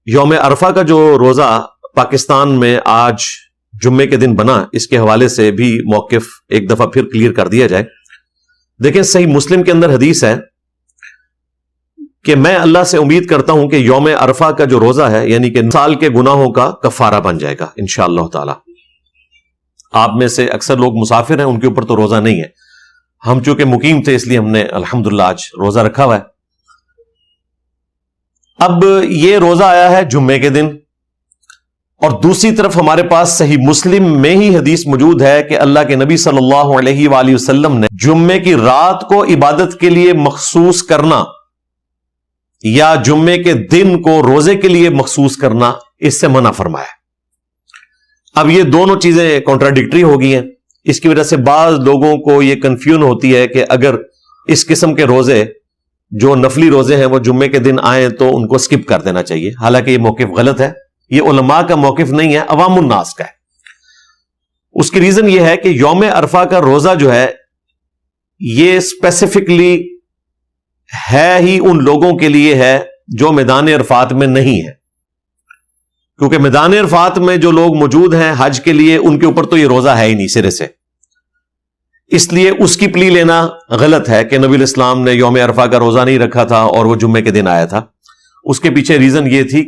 یوم عرفہ کا جو روزہ پاکستان میں آج جمعے کے دن بنا، اس کے حوالے سے بھی موقف ایک دفعہ پھر کلیئر کر دیا جائے۔ دیکھیں، صحیح مسلم کے اندر حدیث ہے کہ میں اللہ سے امید کرتا ہوں کہ یوم عرفہ کا جو روزہ ہے، یعنی کہ سال کے گناہوں کا کفارہ بن جائے گا انشاءاللہ تعالی۔ آپ میں سے اکثر لوگ مسافر ہیں، ان کے اوپر تو روزہ نہیں ہے، ہم چونکہ مقیم تھے اس لیے ہم نے الحمدللہ آج روزہ رکھا ہوا ہے۔ اب یہ روزہ آیا ہے جمعے کے دن، اور دوسری طرف ہمارے پاس صحیح مسلم میں ہی حدیث موجود ہے کہ اللہ کے نبی صلی اللہ علیہ وآلہ وسلم نے جمعے کی رات کو عبادت کے لیے مخصوص کرنا یا جمعے کے دن کو روزے کے لیے مخصوص کرنا، اس سے منع فرمایا۔ اب یہ دونوں چیزیں کانٹراڈکٹری ہو گئی ہیں، اس کی وجہ سے بعض لوگوں کو یہ کنفیوژن ہوتی ہے کہ اگر اس قسم کے روزے جو نفلی روزے ہیں وہ جمعے کے دن آئیں تو ان کو سکپ کر دینا چاہیے، حالانکہ یہ موقف غلط ہے، یہ علماء کا موقف نہیں ہے، عوام الناس کا ہے۔ اس کی ریزن یہ ہے کہ یوم عرفہ کا روزہ جو ہے یہ اسپیسیفکلی ہے ہی ان لوگوں کے لیے ہے جو میدان عرفات میں نہیں ہے، کیونکہ میدان عرفات میں جو لوگ موجود ہیں حج کے لیے، ان کے اوپر تو یہ روزہ ہے ہی نہیں سرے سے، اس لیے اس کی پلی لینا غلط ہے کہ نبی الاسلام نے یوم عرفہ کا روزہ نہیں رکھا تھا اور وہ جمعے کے دن آیا تھا۔ اس کے پیچھے ریزن یہ تھی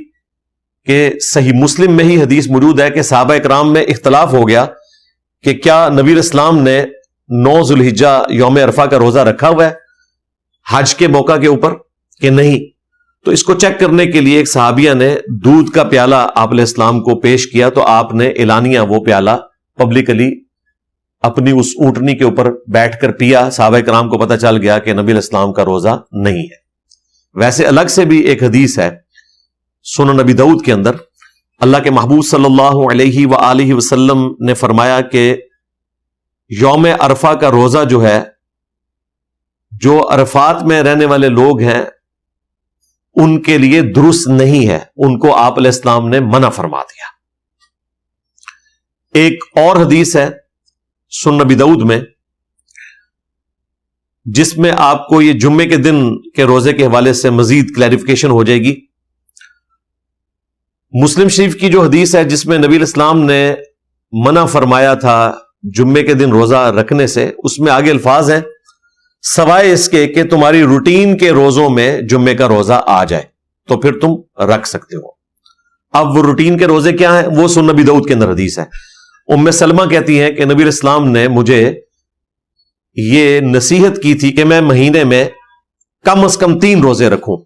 کہ صحیح مسلم میں ہی حدیث موجود ہے کہ صحابہ اکرام میں اختلاف ہو گیا کہ کیا نبی الاسلام نے 9 ذوالحجہ یوم عرفہ کا روزہ رکھا ہوا ہے حج کے موقع کے اوپر کہ نہیں۔ تو اس کو چیک کرنے کے لیے ایک صحابیہ نے دودھ کا پیالہ آپ علیہ السلام کو پیش کیا، تو آپ نے اعلانیہ وہ پیالہ پبلکلی اپنی اس اونٹنی کے اوپر بیٹھ کر پیا۔ صحابہ کرام کو پتہ چل گیا کہ نبی الاسلام کا روزہ نہیں ہے۔ ویسے الگ سے بھی ایک حدیث ہے سنن نبی داؤد کے اندر، اللہ کے محبوب صلی اللہ علیہ وآلہ وسلم نے فرمایا کہ یوم عرفہ کا روزہ جو ہے، جو عرفات میں رہنے والے لوگ ہیں ان کے لیے درست نہیں ہے، ان کو آپ علیہ السلام نے منع فرما دیا۔ ایک اور حدیث ہے سنن نبی داؤد میں، جس میں آپ کو یہ جمعے کے دن کے روزے کے حوالے سے مزید کلیریفیکیشن ہو جائے گی۔ مسلم شریف کی جو حدیث ہے جس میں نبی الاسلام نے منع فرمایا تھا جمعے کے دن روزہ رکھنے سے، اس میں آگے الفاظ ہیں سوائے اس کے کہ تمہاری روٹین کے روزوں میں جمعے کا روزہ آ جائے تو پھر تم رکھ سکتے ہو۔ اب وہ روٹین کے روزے کیا ہیں؟ وہ سنن نبی داؤد کے اندر حدیث ہے۔ ام سلمہ کہتی ہیں کہ نبی الاسلام نے مجھے یہ نصیحت کی تھی کہ میں مہینے میں کم از کم 3 روزے رکھوں،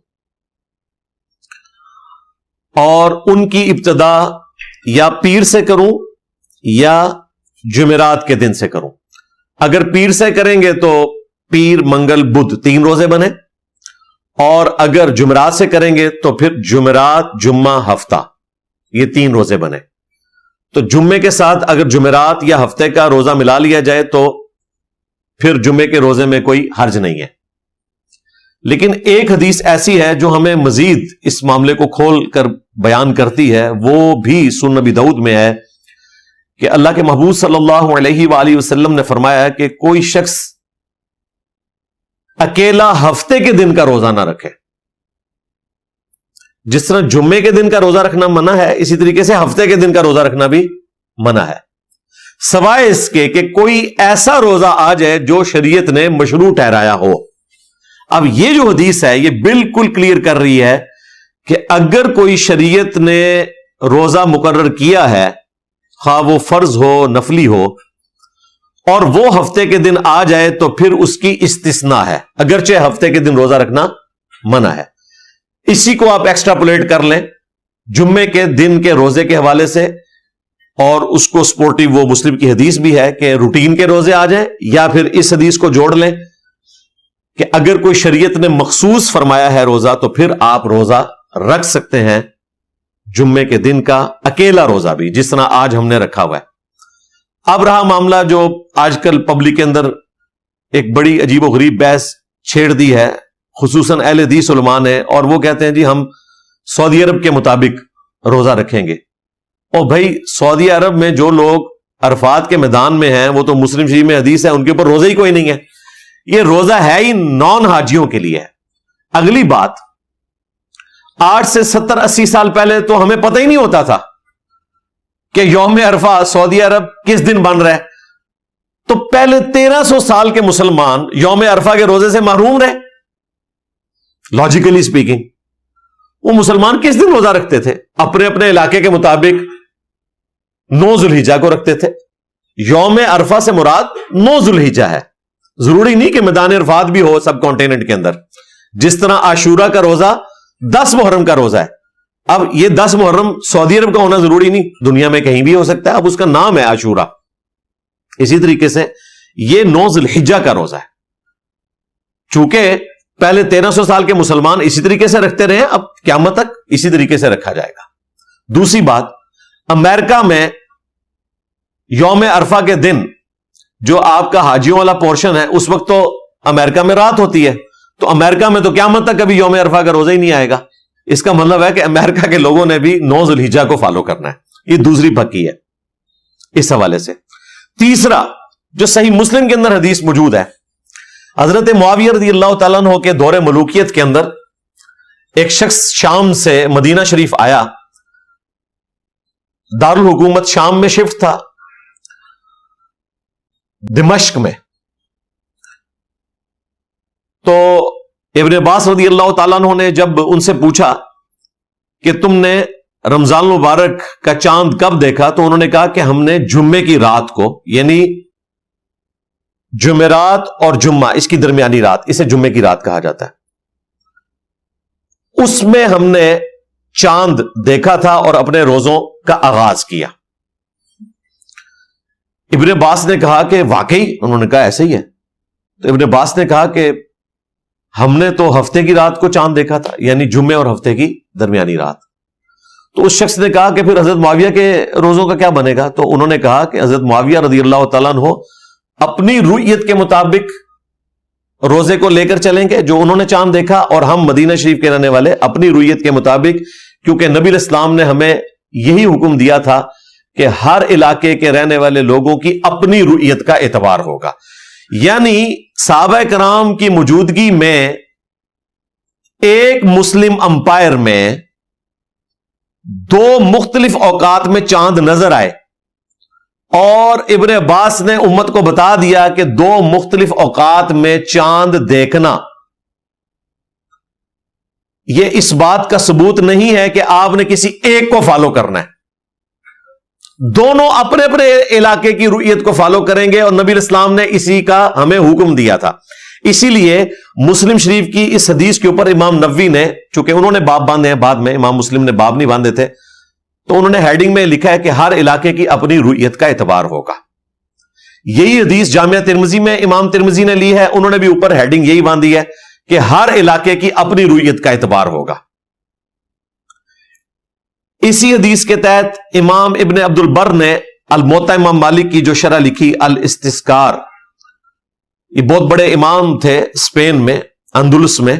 اور ان کی ابتدا یا پیر سے کروں یا جمعرات کے دن سے کروں۔ اگر پیر سے کریں گے تو پیر منگل بدھ 3 روزے بنے، اور اگر جمعرات سے کریں گے تو پھر جمعرات جمعہ ہفتہ، یہ 3 روزے بنے۔ تو جمعے کے ساتھ اگر جمعرات یا ہفتے کا روزہ ملا لیا جائے تو پھر جمعے کے روزے میں کوئی حرج نہیں ہے۔ لیکن ایک حدیث ایسی ہے جو ہمیں مزید اس معاملے کو کھول کر بیان کرتی ہے، وہ بھی سنن نبی داؤد میں ہے کہ اللہ کے محبوب صلی اللہ علیہ وآلہ وسلم نے فرمایا کہ کوئی شخص اکیلا ہفتے کے دن کا روزہ نہ رکھے۔ جس طرح جمعے کے دن کا روزہ رکھنا منع ہے، اسی طریقے سے ہفتے کے دن کا روزہ رکھنا بھی منع ہے، سوائے اس کے کہ کوئی ایسا روزہ آ جائے جو شریعت نے مشروع ٹھہرایا ہو۔ اب یہ جو حدیث ہے یہ بالکل کلیئر کر رہی ہے کہ اگر کوئی شریعت نے روزہ مقرر کیا ہے، خواہ وہ فرض ہو نفلی ہو، اور وہ ہفتے کے دن آ جائے تو پھر اس کی استثناء ہے، اگرچہ ہفتے کے دن روزہ رکھنا منع ہے۔ اسی کو آپ ایکسٹراپولیٹ کر لیں جمعے کے دن کے روزے کے حوالے سے، اور اس کو سپورٹی وہ مسلم کی حدیث بھی ہے کہ روٹین کے روزے آ جائیں، یا پھر اس حدیث کو جوڑ لیں کہ اگر کوئی شریعت نے مخصوص فرمایا ہے روزہ تو پھر آپ روزہ رکھ سکتے ہیں، جمعے کے دن کا اکیلا روزہ بھی، جس طرح آج ہم نے رکھا ہوا ہے۔ اب رہا معاملہ جو آج کل پبلک کے اندر ایک بڑی عجیب و غریب بحث چھیڑ دی ہے، خصوصاً اہل حدیث علماء نے، اور وہ کہتے ہیں جی ہم سعودی عرب کے مطابق روزہ رکھیں گے۔ اور بھائی سعودی عرب میں جو لوگ عرفات کے میدان میں ہیں وہ تو مسلم شریف میں حدیث ہے ان کے اوپر روزہ ہی کوئی نہیں ہے، یہ روزہ ہے ہی نان حاجیوں کے لیے ہے۔ اگلی بات، 8 سے 70-80 سال پہلے تو ہمیں پتہ ہی نہیں ہوتا تھا کہ یوم عرفہ سعودی عرب کس دن بن رہا ہے. تو پہلے 1300 سال کے مسلمان یوم عرفہ کے روزے سے محروم رہے. لاجیکلی اسپیکنگ وہ مسلمان کس دن روزہ رکھتے تھے؟ اپنے اپنے علاقے کے مطابق 9 ذوالحجہ کو رکھتے تھے. یوم عرفہ سے مراد 9 ذوالحجہ ہے. ضروری نہیں کہ میدان عرفات بھی ہو سب کانٹیننٹ کے اندر. جس طرح عاشورہ کا روزہ 10 محرم کا روزہ ہے. اب یہ 10 محرم سعودی عرب کا ہونا ضروری نہیں, دنیا میں کہیں بھی ہو سکتا ہے. اب اس کا نام ہے عاشورہ. اسی طریقے سے یہ 9 ذوالحجہ کا روزہ ہے. چونکہ پہلے 1300 سال کے مسلمان اسی طریقے سے رکھتے رہے, اب قیامت تک اسی طریقے سے رکھا جائے گا. دوسری بات, امریکہ میں یوم عرفہ کے دن جو آپ کا حاجیوں والا پورشن ہے, اس وقت تو امریکہ میں رات ہوتی ہے. تو امریکہ میں تو قیامت تک کبھی یوم عرفہ کا روزہ ہی نہیں آئے گا. اس کا مطلب ہے کہ امریکہ کے لوگوں نے بھی 9 ذوالحجہ کو فالو کرنا ہے. یہ دوسری پکی ہے اس حوالے سے. تیسرا جو صحیح مسلم کے اندر حدیث موجود ہے, حضرت معاویہ رضی اللہ تعالیٰ عنہ کے دور ملوکیت کے اندر ایک شخص شام سے مدینہ شریف آیا. دارالحکومت شام میں شفٹ تھا, دمشق میں. تو ابن عباس رضی اللہ تعالیٰ عنہ نے جب ان سے پوچھا کہ تم نے رمضان المبارک کا چاند کب دیکھا, تو انہوں نے کہا کہ ہم نے جمعے کی رات کو, یعنی جمعرات اور جمعہ اس کی درمیانی رات, اسے جمعے کی رات کہا جاتا ہے, اس میں ہم نے چاند دیکھا تھا اور اپنے روزوں کا آغاز کیا. ابن عباس نے کہا کہ واقعی؟ انہوں نے کہا ایسے ہی ہے. تو ابن عباس نے کہا کہ ہم نے تو ہفتے کی رات کو چاند دیکھا تھا, یعنی جمعے اور ہفتے کی درمیانی رات. تو اس شخص نے کہا کہ پھر حضرت معاویہ کے روزوں کا کیا بنے گا؟ تو انہوں نے کہا کہ حضرت معاویہ رضی اللہ تعالیٰ عنہ اپنی رؤیت کے مطابق روزے کو لے کر چلیں گے جو انہوں نے چاند دیکھا, اور ہم مدینہ شریف کے رہنے والے اپنی رؤیت کے مطابق, کیونکہ نبی علیہ السلام نے ہمیں یہی حکم دیا تھا کہ ہر علاقے کے رہنے والے لوگوں کی اپنی رؤیت کا اعتبار ہوگا. یعنی صحابہ کرام کی موجودگی میں ایک مسلم امپائر میں 2 مختلف اوقات میں چاند نظر آئے, اور ابن عباس نے امت کو بتا دیا کہ 2 مختلف اوقات میں چاند دیکھنا یہ اس بات کا ثبوت نہیں ہے کہ آپ نے کسی ایک کو فالو کرنا ہے. دونوں اپنے اپنے علاقے کی رؤیت کو فالو کریں گے, اور نبی الاسلام نے اسی کا ہمیں حکم دیا تھا. اسی لیے مسلم شریف کی اس حدیث کے اوپر امام نووی نے, چونکہ انہوں نے باب باندھے ہیں بعد میں, امام مسلم نے باب نہیں باندھے تھے, تو انہوں نے ہیڈنگ میں لکھا ہے کہ ہر علاقے کی اپنی رؤیت کا اعتبار ہوگا. یہی حدیث جامعہ ترمذی میں امام ترمذی نے لی ہے, انہوں نے بھی اوپر ہیڈنگ یہی باندھی ہے کہ ہر علاقے کی اپنی رؤیت کا اعتبار ہوگا. اسی حدیث کے تحت امام ابن عبد البر نے الموطا امام مالک کی جو شرح لکھی الاستذکار, یہ بہت بڑے امام تھے اسپین میں, اندلس میں,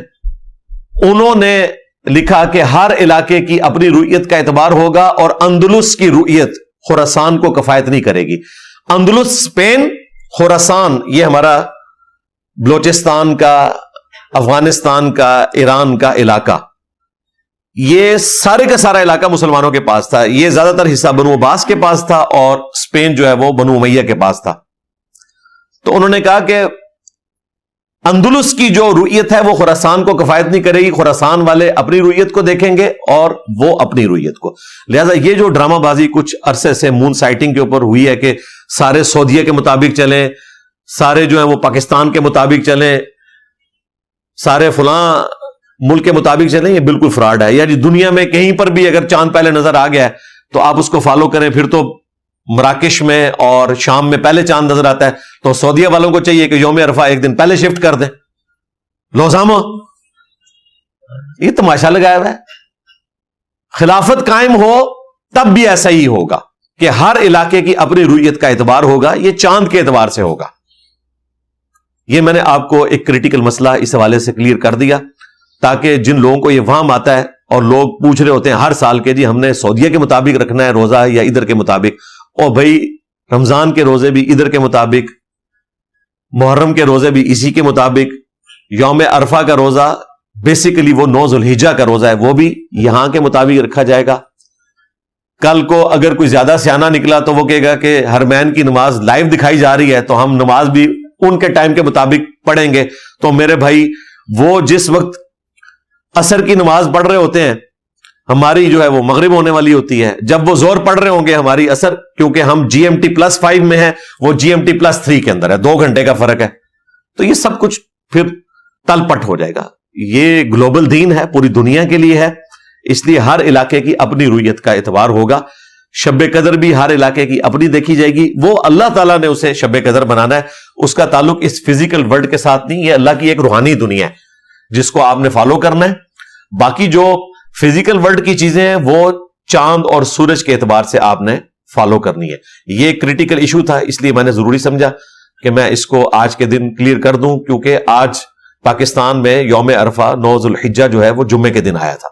انہوں نے لکھا کہ ہر علاقے کی اپنی رؤیت کا اعتبار ہوگا, اور اندلس کی رؤیت خراسان کو کفایت نہیں کرے گی. اندلس اسپین, خراسان یہ ہمارا بلوچستان کا, افغانستان کا, ایران کا علاقہ, یہ سارے کا سارا علاقہ مسلمانوں کے پاس تھا. یہ زیادہ تر حصہ بنو عباس کے پاس تھا, اور اسپین جو ہے وہ بنو امیہ کے پاس تھا. تو انہوں نے کہا کہ اندلس کی جو رؤیت ہے وہ خراسان کو کفایت نہیں کرے گی, خراسان والے اپنی رؤیت کو دیکھیں گے اور وہ اپنی رؤیت کو. لہذا یہ جو ڈرامہ بازی کچھ عرصے سے مون سائٹنگ کے اوپر ہوئی ہے کہ سارے سعودیہ کے مطابق چلیں, سارے جو ہیں وہ پاکستان کے مطابق چلیں, سارے فلاں ملک کے مطابق چلیں, یہ بالکل فراڈ ہے. یعنی دنیا میں کہیں پر بھی اگر چاند پہلے نظر آ گیا ہے تو آپ اس کو فالو کریں. پھر تو مراکش میں اور شام میں پہلے چاند نظر آتا ہے, تو سعودیہ والوں کو چاہیے کہ یوم عرفہ ایک دن پہلے شفٹ کر دیں. لوزامو یہ تماشا لگایا ہوا ہے. خلافت قائم ہو تب بھی ایسا ہی ہوگا کہ ہر علاقے کی اپنی رؤیت کا اعتبار ہوگا, یہ چاند کے اعتبار سے ہوگا. یہ میں نے آپ کو ایک کریٹیکل مسئلہ اس حوالے سے کلیئر کر دیا, تاکہ جن لوگوں کو یہ وہم آتا ہے اور لوگ پوچھ رہے ہوتے ہیں ہر سال کے جی ہم نے سعودیہ کے مطابق رکھنا ہے روزہ یا ادھر کے مطابق, اور بھائی رمضان کے روزے بھی ادھر کے مطابق, محرم کے روزے بھی اسی کے مطابق, یوم عرفہ کا روزہ بیسیکلی وہ 9 ذوالحجہ کا روزہ ہے، وہ بھی یہاں کے مطابق رکھا جائے گا۔ کل کو اگر کوئی زیادہ سیانہ نکلا تو وہ کہے گا کہ حرمین کی نماز لائیو دکھائی جا رہی ہے تو ہم نماز بھی ان کے ٹائم کے مطابق پڑھیں گے۔ تو میرے بھائی، وہ جس وقت عصر کی نماز پڑھ رہے ہوتے ہیں، ہماری جو ہے وہ مغرب ہونے والی ہوتی ہے، جب وہ زور پڑھ رہے ہوں گے ہماری عصر، کیونکہ ہم GMT+5 میں ہیں، وہ GMT+3 کے اندر ہے، 2 گھنٹے کا فرق ہے۔ تو یہ سب کچھ پھر تل پٹ ہو جائے گا۔ یہ گلوبل دین ہے، پوری دنیا کے لیے ہے، اس لیے ہر علاقے کی اپنی رویت کا اعتبار ہوگا۔ شب قدر بھی ہر علاقے کی اپنی دیکھی جائے گی، وہ اللہ تعالیٰ نے اسے شب قدر بنانا ہے، اس کا تعلق اس فزیکل ورلڈ کے ساتھ نہیں، یہ اللہ کی ایک روحانی دنیا ہے جس کو آپ نے فالو کرنا ہے۔ باقی جو فزیکل ورلڈ کی چیزیں ہیں وہ چاند اور سورج کے اعتبار سے آپ نے فالو کرنی ہے۔ یہ کریٹیکل ایشو تھا، اس لیے میں نے ضروری سمجھا کہ میں اس کو آج کے دن کلیئر کر دوں، کیونکہ آج پاکستان میں یوم عرفہ 9 ذوالحجہ جو ہے وہ جمعے کے دن آیا تھا۔